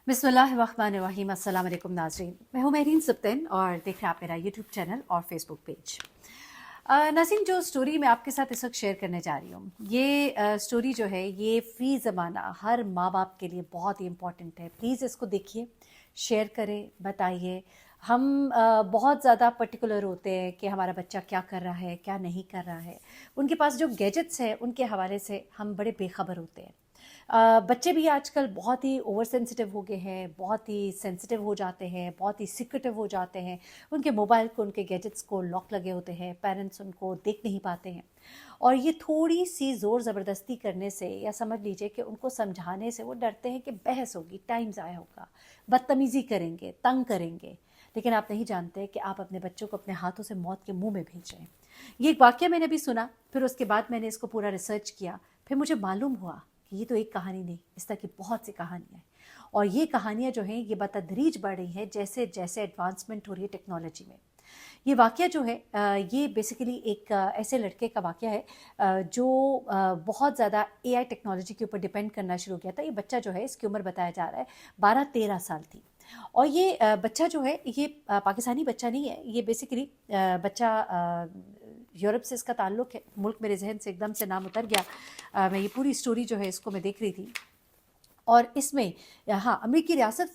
बिस्मिल्लाहिर्रहमानिर्रहीम। अस्सलाम वालेकुम नाज़रीन, मैं हूँ महरीन सुब्तन और देख रहे हैं आप मेरा यूट्यूब चैनल और फेसबुक पेज। नाज़रीन, जो स्टोरी मैं आपके साथ इस वक्त शेयर करने जा रही हूँ, ये स्टोरी जो है ये फ़ी ज़माना हर माँ बाप के लिए बहुत ही इम्पॉर्टेंट है। प्लीज़ इसको देखिए, शेयर करें, बताइए। हम बहुत ज़्यादा पर्टिकुलर होते हैं कि हमारा बच्चा क्या कर रहा है, क्या नहीं कर रहा है। उनके पास जो गैजेट्स हैं उनके हवाले से हम बड़े बेखबर होते हैं। बच्चे भी आजकल बहुत ही ओवर सेंसिटिव हो गए हैं, बहुत ही सेंसिटिव हो जाते हैं, बहुत ही सिक्रेटिव हो जाते हैं। उनके मोबाइल को, उनके गैजेट्स को लॉक लगे होते हैं, पेरेंट्स उनको देख नहीं पाते हैं। और ये थोड़ी सी ज़ोर ज़बरदस्ती करने से या समझ लीजिए कि उनको समझाने से वो डरते हैं कि बहस होगी, टाइम ज़ाया होगा, बदतमीज़ी करेंगे, तंग करेंगे। लेकिन आप नहीं जानते कि आप अपने बच्चों को अपने हाथों से मौत के मुंह में भेज रहे हैं। ये एक वाक़या मैंने भी सुना, फिर उसके बाद मैंने इसको पूरा रिसर्च किया, फिर मुझे मालूम हुआ कि ये तो एक कहानी नहीं, इस तरह की बहुत सी कहानियाँ हैं। और ये कहानियाँ जो हैं ये बतदरीज बढ़ रही हैं जैसे जैसे एडवांसमेंट हो रही है टेक्नोलॉजी में। ये वाक़या जो है ये बेसिकली एक ऐसे लड़के का वाक़या है जो बहुत ज़्यादा एआई टेक्नोलॉजी के ऊपर डिपेंड करना शुरू किया था। ये बच्चा जो है, इसकी उम्र बताया जा रहा है 12-13 साल थी। और ये बच्चा जो है ये पाकिस्तानी बच्चा नहीं है, ये बेसिकली बच्चा यूरोप से इसका ताल्लुक़ है। मुल्क मेरे जहन से एकदम से नाम उतर गया। मैं ये पूरी स्टोरी जो है इसको मैं देख रही थी और इसमें हाँ, अमेरिकी रियासत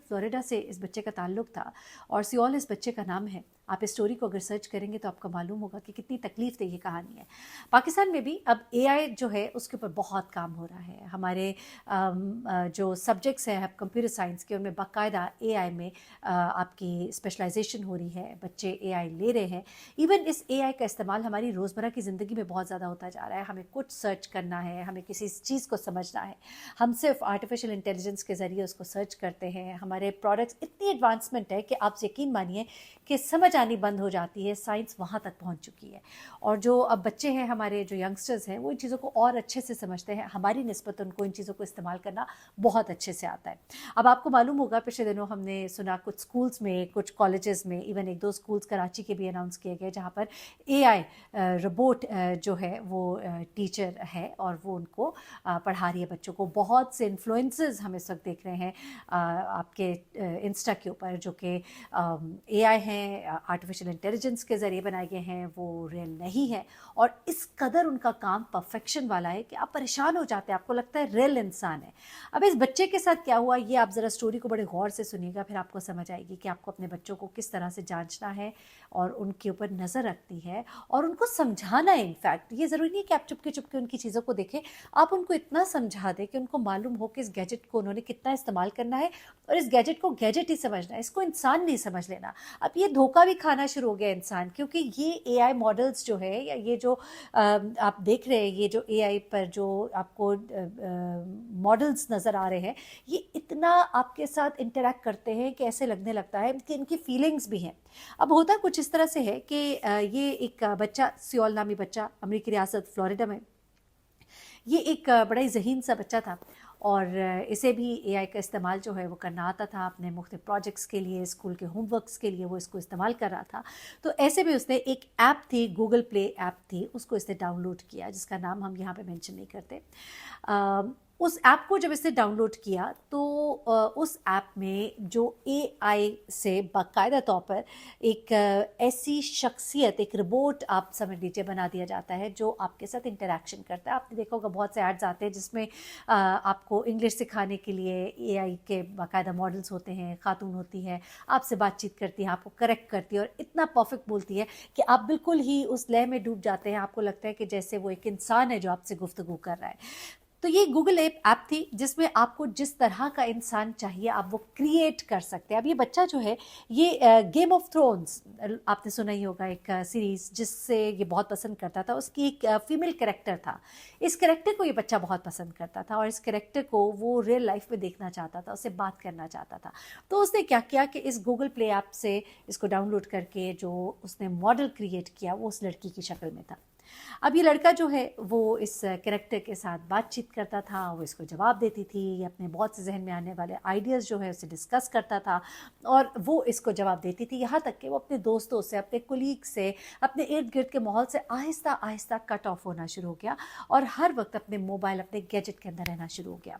फ़्लोरिडा से इस बच्चे का ताल्लुक़ था और सियोल इस बच्चे का नाम है। आप इस स्टोरी को अगर सर्च करेंगे तो आपको मालूम होगा कि कितनी तकलीफ़ दे ये कहानी है। पाकिस्तान में भी अब एआई जो है उसके ऊपर बहुत काम हो रहा है। हमारे जो सब्जेक्ट्स हैं अब कंप्यूटर साइंस के, उनमें बाकायदा एआई में आपकी स्पेशलाइजेशन हो रही है, बच्चे एआई ले रहे हैं। इवन इस एआई का इस्तेमाल हमारी रोज़मर्रा की ज़िंदगी में बहुत ज़्यादा होता जा रहा है। हमें कुछ सर्च करना है, हमें किसी चीज़ को समझना है, हम सिर्फ आर्टिफिशियल इंटेलिजेंस के ज़रिए उसको सर्च करते हैं। हमारे प्रोडक्ट्स इतनी एडवांसमेंट है कि आप यकीन मानिए कि समझ आनी बंद हो जाती है, साइंस वहाँ तक पहुँच चुकी है। और जो अब बच्चे हैं, हमारे जो यंगस्टर्स हैं, वो इन चीज़ों को और अच्छे से समझते हैं। हमारी निस्बत उनको इन चीज़ों को इस्तेमाल करना बहुत अच्छे से आता है। अब आपको मालूम होगा, पिछले दिनों हमने सुना कुछ स्कूल्स में, कुछ कॉलेजेस में, इवन 1-2 स्कूल्स कराची के भी अनाउंस किए गए जहाँ पर एआई रोबोट जो है वो टीचर है और वो उनको पढ़ा रही है बच्चों को। बहुत से इन्फ्लुएंसर्स हम इस वक्त देख रहे हैं आपके इंस्टा के ऊपर, जो कि एआई हैं, आर्टिफिशियल इंटेलिजेंस के ज़रिए बनाए गए हैं, वो रियल नहीं है। और इस कदर उनका काम परफेक्शन वाला है कि आप परेशान हो जाते हैं, आपको लगता है रियल इंसान है। अब इस बच्चे के साथ क्या हुआ, ये आप ज़रा स्टोरी को बड़े गौर से सुनिएगा, फिर आपको समझ आएगी कि आपको अपने बच्चों को किस तरह से जांचना है और उनके ऊपर नज़र रखनी है और उनको समझाना है। इनफैक्ट ये ज़रूरी नहीं कि आप चुपके चुपके उनकी चीज़ों को देखें, आप उनको इतना समझा दें कि उनको मालूम हो कि इस गैजेट को उन्होंने कितना इस्तेमाल करना है और इस गैजेट को गैजेट ही समझना है, इसको इंसान नहीं समझ लेना। अब ये धोखा भी खाना शुरू हो गया इंसान, क्योंकि ये एआई मॉडल्स जो है या ये जो आप देख रहे हैं, ये जो एआई पर जो आपको मॉडल्स नज़र आ रहे हैं, ये इतना आपके साथ इंटरेक्ट करते हैं कि ऐसे लगने लगता है कि इनकी फीलिंग्स भी हैं। अब होता कुछ इस तरह से है कि ये एक बच्चा, सियोल नामी बच्चा, अमेरिकी रियासत फ़्लोरिडा में, ये एक बड़ा ही ज़हीन सा बच्चा था और इसे भी एआई का इस्तेमाल जो है वो करना आता था। अपने मुख्तलिफ प्रोजेक्ट्स के लिए, स्कूल के होमवर्क्स के लिए वो इसको इस्तेमाल कर रहा था। तो ऐसे में उसने एक ऐप थी, गूगल प्ले ऐप थी, उसको इसने डाउनलोड किया, जिसका नाम हम यहाँ पे मेंशन नहीं करते। उस ऐप को जब इसने डाउनलोड किया तो उस ऐप में जो एआई से बाकायदा तौर पर एक ऐसी शख्सियत, एक रोबोट आप समझ लीजिए, बना दिया जाता है जो आपके साथ इंटरेक्शन करता है। आपने देखा होगा बहुत से एड्स आते हैं जिसमें आपको इंग्लिश सिखाने के लिए एआई के बाकायदा मॉडल्स होते हैं, खातून होती है, आपसे बातचीत करती है, आपको करेक्ट करती है और इतना परफेक्ट बोलती है कि आप बिल्कुल ही उस लय में डूब जाते हैं। आपको लगता है कि जैसे वो एक इंसान है जो आपसे गुफ्तगू कर रहा है। तो ये गूगल ऐप थी जिसमें आपको जिस तरह का इंसान चाहिए आप वो क्रिएट कर सकते हैं। अब ये बच्चा जो है, ये गेम ऑफ थ्रोन्स आपने सुना ही होगा, एक सीरीज़ जिससे ये बहुत पसंद करता था। उसकी एक फीमेल कैरेक्टर था। इस कैरेक्टर को ये बच्चा बहुत पसंद करता था और इस कैरेक्टर को वो रियल लाइफ में देखना चाहता था, उससे बात करना चाहता था। तो उसने क्या किया कि इस गूगल प्ले ऐप से इसको डाउनलोड करके जो उसने मॉडल क्रिएट किया वो उस लड़की की शक्ल में था। अब ये लड़का जो है वो इस कैरेक्टर के साथ बातचीत करता था, वो इसको जवाब देती थी, अपने बहुत से जहन में आने वाले आइडियाज़ जो है उसे डिस्कस करता था और वो इसको जवाब देती थी। यहाँ तक कि वो अपने दोस्तों से, अपने कुलीग से, अपने इर्द गिर्द के माहौल से आहिस्ता आहिस्ता कट ऑफ होना शुरू हो गया और हर वक्त अपने मोबाइल, अपने गैजेट के अंदर रहना शुरू हो गया।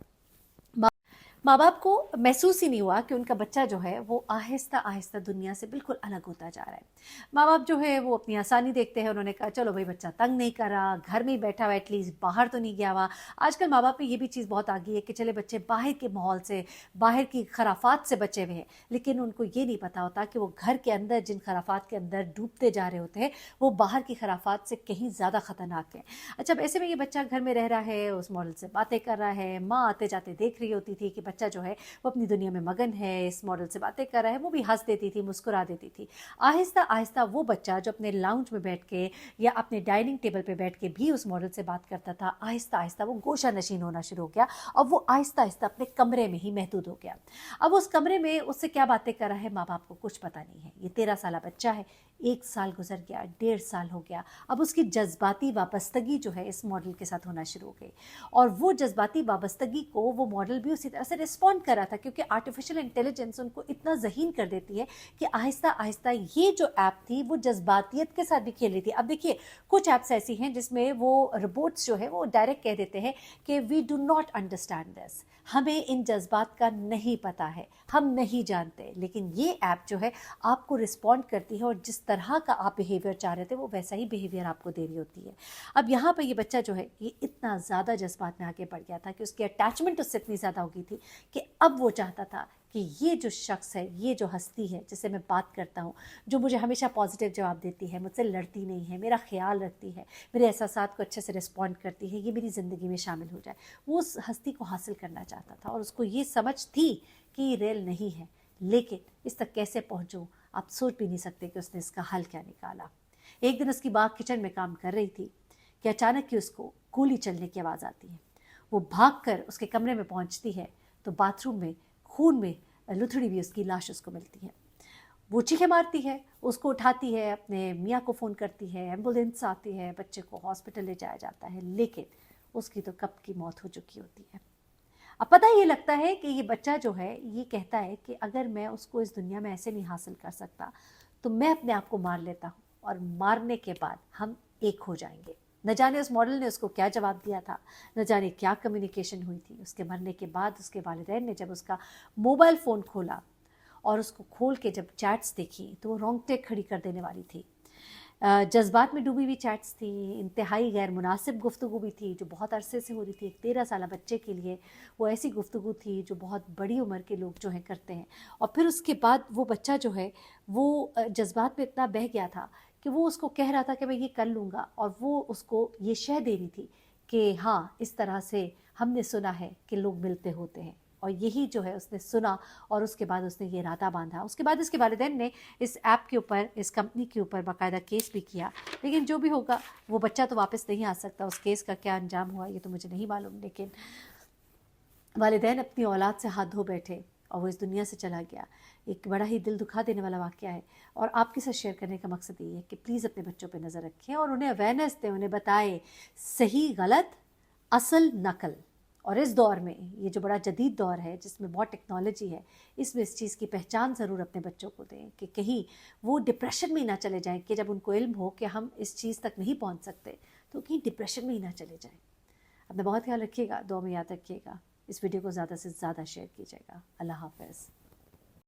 माँ बाप को महसूस ही नहीं हुआ कि उनका बच्चा जो है वो आहिस्ता आहिस्ता दुनिया से बिल्कुल अलग होता जा रहा है। माँ बाप जो है वो अपनी आसानी देखते हैं, उन्होंने कहा चलो भाई बच्चा तंग नहीं कर रहा, घर में ही बैठा हुआ, एटलीस्ट बाहर तो नहीं गया हुआ। आजकल माँ बाप में ये भी चीज़ बहुत आ गई है कि चले बच्चे बाहर के माहौल से, बाहर की खराफात से बचे हुए हैं, लेकिन उनको ये नहीं पता होता कि वो घर के अंदर जिन खराफात के अंदर डूबते जा रहे होते हैं वो बाहर की खराफात से कहीं ज़्यादा ख़तरनाक है। अच्छा, अब ऐसे में ये बच्चा घर में रह रहा है, उस मॉडल से बातें कर रहा है, माँ आते जाते देख रही होती थी कि बच्चा जो है वो अपनी दुनिया में मगन है, इस मॉडल से बातें कर रहा है, वो भी हंस देती थी, मुस्कुरा देती थी। आहिस्ता आहिस्ता वो बच्चा जो अपने लाउंज में बैठ के या अपने डाइनिंग टेबल पे बैठ के भी उस मॉडल से बात करता था, आहिस्ता आहिस्ता वो गोशा नशीन होना शुरू हो गया और वो आहिस्ता आहिस्ता अपने कमरे में ही महदूद हो गया। अब उस कमरे में उससे क्या बातें कर रहा है माँ बाप को कुछ पता नहीं है। ये 13 साल बच्चा है, 1 साल गुजर गया, 1.5 साल हो गया। अब उसकी जज्बाती वाबस्तगी जो है इस मॉडल के साथ होना शुरू हो गई और वो जज्बाती वाबस्तगी को वो मॉडल भी उसी तरह से रिस्पॉन्ड कर रहा था, क्योंकि आर्टिफिशियल इंटेलिजेंस उनको इतना ज़हीन कर देती है कि आहिस्ता आहिस्ता ये जो ऐप थी वो जज्बातियत के साथ भी खेल रही थी। अब देखिए, कुछ ऐप्स ऐसी हैं जिसमें वो रोबोट्स जो है वो डायरेक्ट कह देते हैं कि we do not understand this, हमें इन जज्बात का नहीं पता है, हम नहीं जानते। लेकिन ये ऐप जो है आपको रिस्पॉन्ड करती है और जिस तरह का आप बिहेवियर चाह रहे थे वो वैसा ही बिहेवियर आपको दे रही होती है। अब यहाँ पर ये बच्चा जो है ये इतना ज़्यादा जज्बात में आगे बढ़ गया था कि उसकी अटैचमेंट उससे इतनी ज़्यादा हो गई थी कि अब वो चाहता था कि ये जो शख्स है, ये जो हस्ती है जिससे मैं बात करता हूँ, जो मुझे हमेशा पॉजिटिव जवाब देती है, मुझसे लड़ती नहीं है, मेरा ख्याल रखती है, मेरे एहसासात को अच्छे से रिस्पॉन्ड करती है, ये मेरी ज़िंदगी में शामिल हो जाए, वो उस हस्ती को हासिल करना चाहता था। और उसको ये समझ थी कि ये रियल नहीं है, लेकिन इस तक कैसे पहुँचूँ आप सोच भी नहीं सकते कि उसने इसका हल क्या निकाला। एक दिन उसकी माँ किचन में काम कर रही थी कि अचानक कि उसको गोली चलने की आवाज़ आती है। वो भागकर उसके कमरे में पहुंचती है तो बाथरूम में खून में लुथड़ी हुई उसकी लाश उसको मिलती है। वो चीखें मारती है, उसको उठाती है, अपने मियाँ को फ़ोन करती है, एम्बुलेंस आती है, बच्चे को हॉस्पिटल ले जाया जाता है, लेकिन उसकी तो कब की मौत हो चुकी होती है। अब पता ये लगता है कि ये बच्चा जो है ये कहता है कि अगर मैं उसको इस दुनिया में ऐसे नहीं हासिल कर सकता तो मैं अपने आप को मार लेता हूँ और मारने के बाद हम एक हो जाएंगे। न जाने उस मॉडल ने उसको क्या जवाब दिया था, न जाने क्या कम्युनिकेशन हुई थी। उसके मरने के बाद उसके वालिदैन ने जब उसका मोबाइल फ़ोन खोला और उसको खोल के जब चैट्स देखी तो वो रोंगटे खड़ी कर देने वाली थी। जज्बात में डूबी हुई चैट्स थी, इंतहाई गैर मुनासिब गुफ्तगू भी थी जो बहुत अरसे से हो रही थी। एक 13 साल बच्चे के लिए वो ऐसी गुफ्तगू थी जो बहुत बड़ी उम्र के लोग जो हैं करते हैं। और फिर उसके बाद वो बच्चा जो है वो जज्बात में इतना बह गया था कि वो उसको कह रहा था कि मैं ये कर लूँगा, और वो उसको ये शह दे रही थी कि हाँ, इस तरह से हमने सुना है कि लोग मिलते होते हैं। और यही जो है उसने सुना और उसके बाद उसने ये इरादा बांधा। उसके बाद इसके वालिदैन ने इस ऐप के ऊपर, इस कंपनी के ऊपर बाकायदा केस भी किया। लेकिन जो भी होगा, वो बच्चा तो वापस नहीं आ सकता। उस केस का क्या अंजाम हुआ ये तो मुझे नहीं मालूम, लेकिन वालिदैन अपनी औलाद से हाथ धो बैठे और वो इस दुनिया से चला गया। एक बड़ा ही दिल दुखा देने वाला वाक़या है और आपके साथ शेयर करने का मकसद ये है कि प्लीज़ अपने बच्चों पे नज़र रखें और उन्हें अवेयरनेस दें, उन्हें बताएं सही गलत, असल नकल। और इस दौर में, ये जो बड़ा जदीद दौर है जिसमें बहुत टेक्नोलॉजी है, इसमें इस चीज़ की पहचान ज़रूर अपने बच्चों को दें कि कहीं वो डिप्रेशन में ही ना चले जाएं, कि जब उनको इल्म हो कि हम इस चीज़ तक नहीं पहुंच सकते तो कहीं डिप्रेशन में ही ना चले जाएं। अपना बहुत ख्याल रखिएगा, दुआ में याद रखिएगा। इस वीडियो को ज़्यादा से ज़्यादा शेयर कीजिएगा। अल्लाह हाफ़िज़।